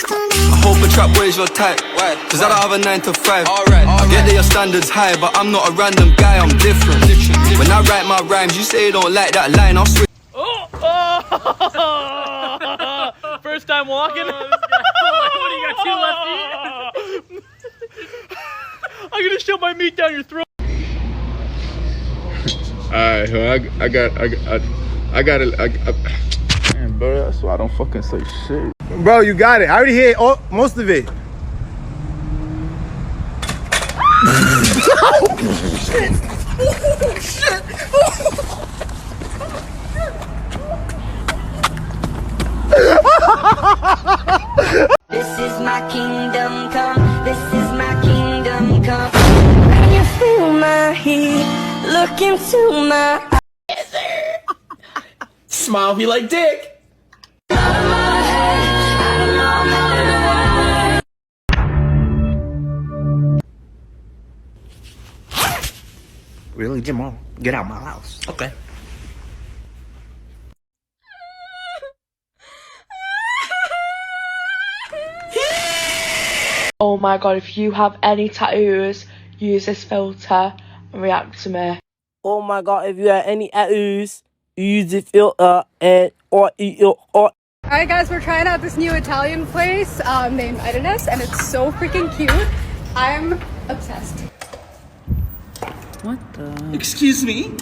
I hope a trap boy's your type, cause I don't have a 9 to 5. I get that your standards high, but I'm not a random guy, I'm different. When I write my rhymes, you say you don't like that line, I'll switch. First time walking. What do you got, 2 left feet? I'm gonna shove my meat down your throat. Alright, I got it. Man, bro, that's why I don't fucking say shit. Bro, you got it. I already hit most of it. Oh, shit. Oh, shit. This is my kingdom come. This is my kingdom come. Can you feel my heat? Look into my eyes. Smile if you like dick. Really, Jamal? Get out my house. Okay. Oh my god, if you have any tattoos, use this filter and react to me. Oh my god, if you have any tattoos, use this filter and or. Alright guys, we're trying out this new Italian place. They invited us and it's so freaking cute. I'm obsessed. What the? Excuse me?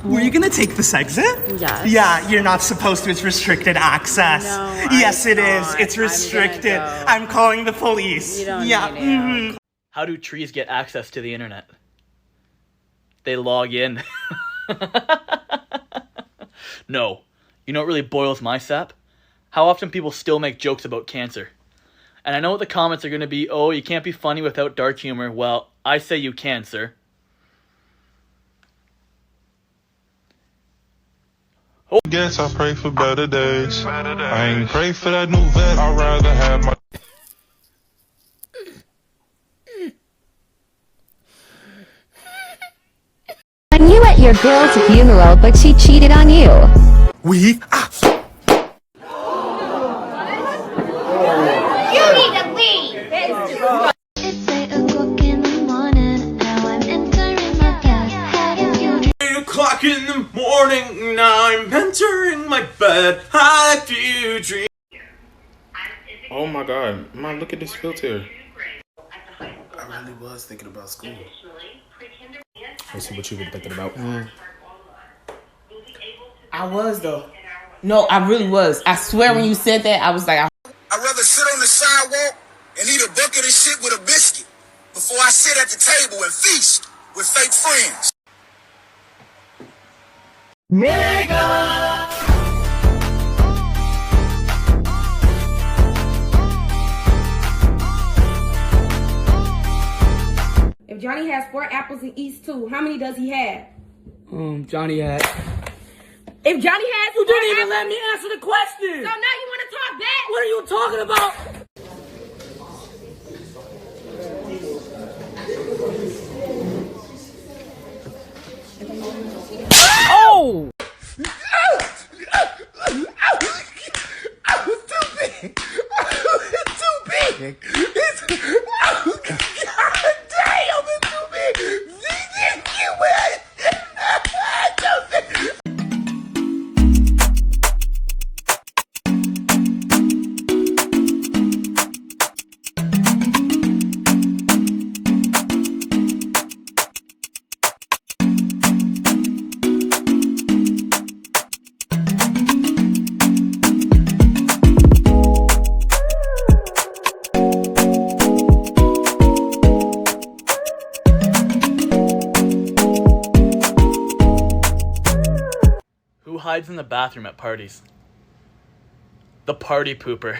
Were you gonna take this exit? Yes. Yeah, you're not supposed to. It's restricted access. No, yes, it is. It's restricted. I'm calling the police. You don't yeah. need to. How do trees get access to the internet? They log in. No. You know what really boils my sap? How often people still make jokes about cancer. And I know what the comments are going to be, oh, you can't be funny without dark humor. Well, I say you can, sir. Oh. Guess I pray for better days. I ain't pray for that new vet. I'd rather have my... I knew at your girl's funeral, but she cheated on you. We? You need to leave. It's 8 o'clock in the morning, now I'm entering my bed. 8 o'clock in the morning, now I'm entering my bed. Had a few dreams. Oh my god, man, look at this filter. I really was thinking about school. Let's see what you've been thinking about. I was though. No, I really was. I swear when you said that, I was like, I'd rather sit on the sidewalk and eat a bucket of shit with a biscuit before I sit at the table and feast with fake friends. If Johnny has 4 apples and eats 2, how many does he have? Johnny had. If Johnny has, You didn't even let me answer the question. So now you want to talk back? What are you talking about? Oh! I was too big. It's too big. It's God damn, it's too big. Who hides in the bathroom at parties? The party pooper.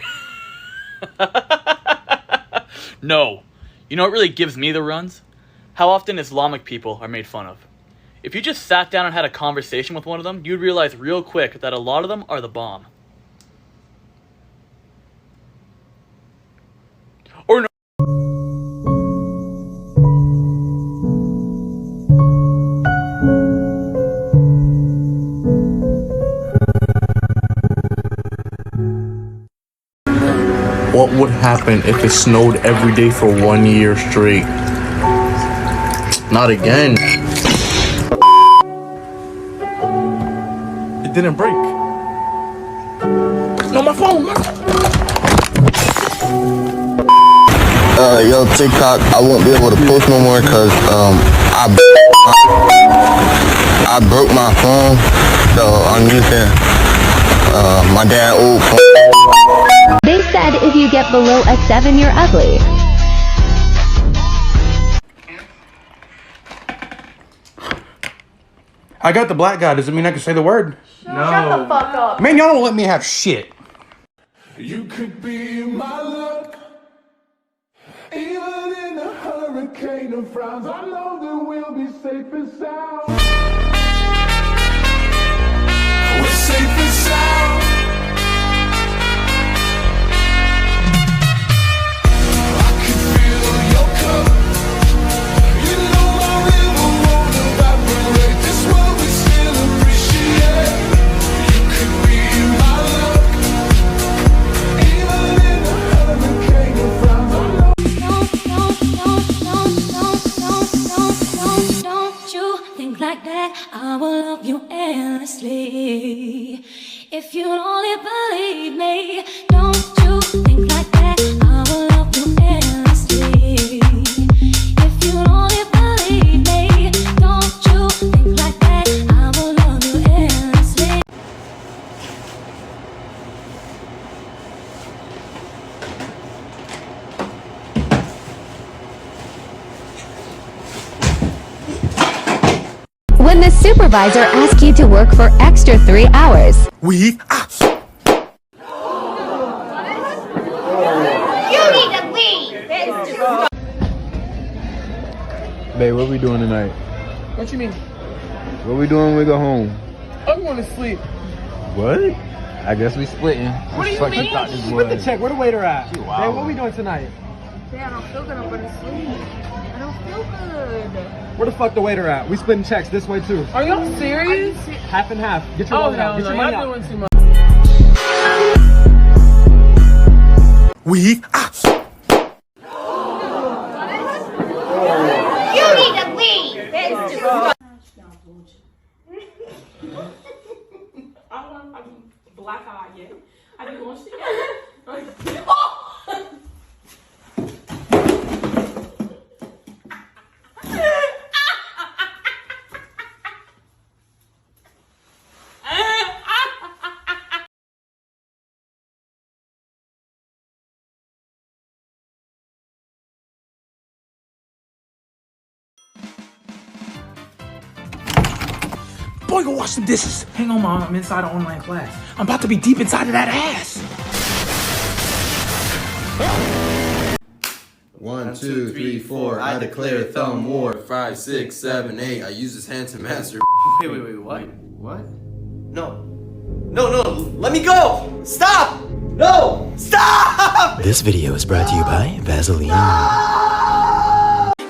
No. You know what really gives me the runs? How often Islamic people are made fun of. If you just sat down and had a conversation with one of them, you'd realize real quick that a lot of them are the bomb. Or no. What would happen if it snowed every day for 1 year straight. Not again. It didn't break. No, my phone. Yo, TikTok, I won't be able to post no more because I broke my phone, so I'm using my dad's old phone. They said if you get below a 7, you're ugly. I got the black guy. Does it mean I can say the word? No. Shut the fuck up. Man, y'all don't let me have shit. You could be my luck. Even in a hurricane of frowns, I know that we'll be safe and sound. We're safe and sound. I can feel your cup. You know my river won't evaporate. This world we still appreciate. You could be my luck. Even in a hurricane of frowns, I know. Don't you think like that? I will love you endlessly. If you only believe me, don't you think like that? I will love you endlessly. If you only believe me, don't you think like that? I will love you endlessly. When the supervisor asks you to work for extra 3 hours. We You need to leave. Babe, what we doing tonight? What you mean? What we doing when we go home? I'm going to sleep. What? I guess we splitting. What do you mean? Split the check. Where the waiter at? Hey, what we doing tonight? I don't feel good. I'm going to sleep. I don't feel good. Where the fuck the waiter at? We splitting checks this way too. Are y'all serious? Half and half. Get your money out. Get your money out. Too much. We You need to leave. Black eye, yeah. I be going shit. Boy, go wash some dishes. Hang on, Mom. I'm inside an online class. I'm about to be deep inside of that ass. 1, 2, 3, 4. I declare thumb war. 5, 6, 7, 8. I use this hand to master. Wait, what? No, let me go! Stop! No! Stop! This video is brought to you by Vaseline.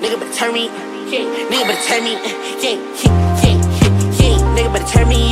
Nigga better turn me. Nigga better turn me. Nigga better turn me.